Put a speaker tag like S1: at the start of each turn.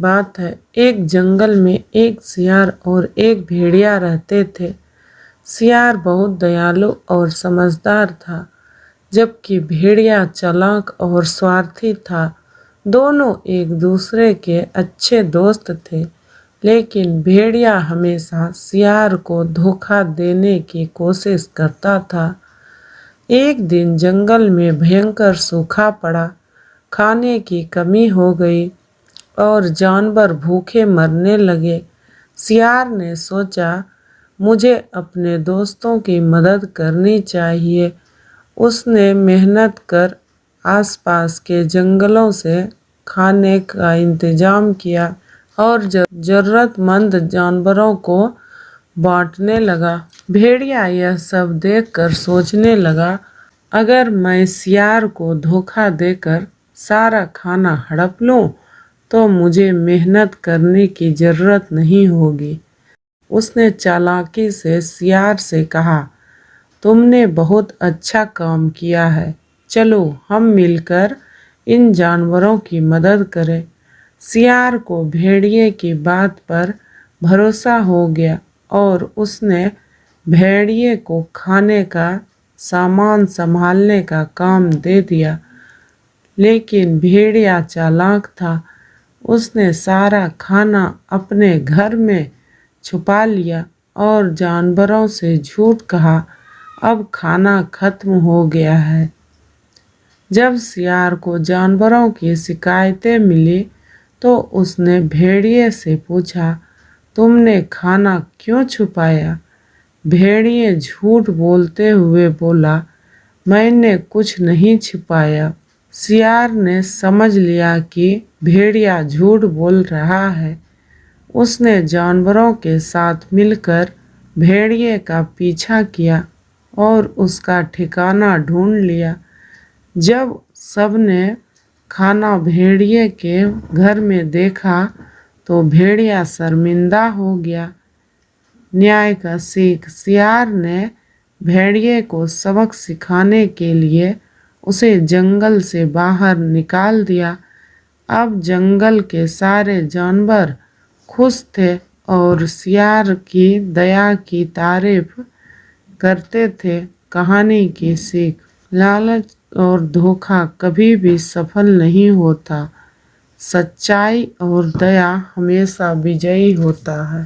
S1: بات ہے، ایک جنگل میں ایک سیار اور ایک بھیڑیا رہتے تھے۔ سیار بہت دیالو اور سمجھدار تھا، جبکہ بھیڑیا چالاک اور سوارتھی تھا۔ دونوں ایک دوسرے کے اچھے دوست تھے، لیکن بھیڑیا ہمیشہ سیار کو دھوکہ دینے کی کوشش کرتا تھا۔ ایک دن جنگل میں بھینکر سوکھا پڑا، کھانے کی کمی ہو گئی اور جانور بھوکے مرنے لگے۔ سیار نے سوچا، مجھے اپنے دوستوں کی مدد کرنی چاہیے۔ اس نے محنت کر آس پاس کے جنگلوں سے کھانے کا انتظام کیا اور ضرورت مند جانوروں کو بانٹنے لگا۔ بھیڑیا یہ سب دیکھ کر سوچنے لگا، اگر میں سیار کو دھوکہ دے کر سارا کھانا ہڑپ لوں تو مجھے محنت کرنے کی ضرورت نہیں ہوگی۔ اس نے چالاکی سے سیار سے کہا، تم نے بہت اچھا کام کیا ہے، چلو ہم مل کر ان جانوروں کی مدد کریں۔ سیار کو بھیڑیے کی بات پر بھروسہ ہو گیا اور اس نے بھیڑیے کو کھانے کا سامان سنبھالنے کا کام دے دیا۔ لیکن بھیڑیا چالاک تھا، اس نے سارا کھانا اپنے گھر میں چھپا لیا اور جانوروں سے جھوٹ کہا، اب کھانا ختم ہو گیا ہے۔ جب سیار کو جانوروں کی شکایتیں ملی تو اس نے بھیڑیے سے پوچھا، تم نے کھانا کیوں چھپایا؟ بھیڑیے جھوٹ بولتے ہوئے بولا، میں نے کچھ نہیں چھپایا۔ سیار نے سمجھ لیا کہ بھیڑیا جھوٹ بول رہا ہے۔ اس نے جانوروں کے ساتھ مل کر بھیڑیے کا پیچھا کیا اور اس کا ٹھکانہ ڈھونڈ لیا۔ جب سب نے کھانا بھیڑیے کے گھر میں دیکھا تو بھیڑیا شرمندہ ہو گیا۔ نیائے کا سیکھ: سیار نے بھیڑیے کو سبق سکھانے کے لیے اسے جنگل سے باہر نکال دیا۔ اب جنگل کے سارے جانور خوش تھے اور سیار کی دیا کی تعریف کرتے تھے۔ کہانی کی سیکھ: لالچ اور دھوکہ کبھی بھی سفل نہیں ہوتا، سچائی اور دیا ہمیشہ وجئی ہوتا ہے۔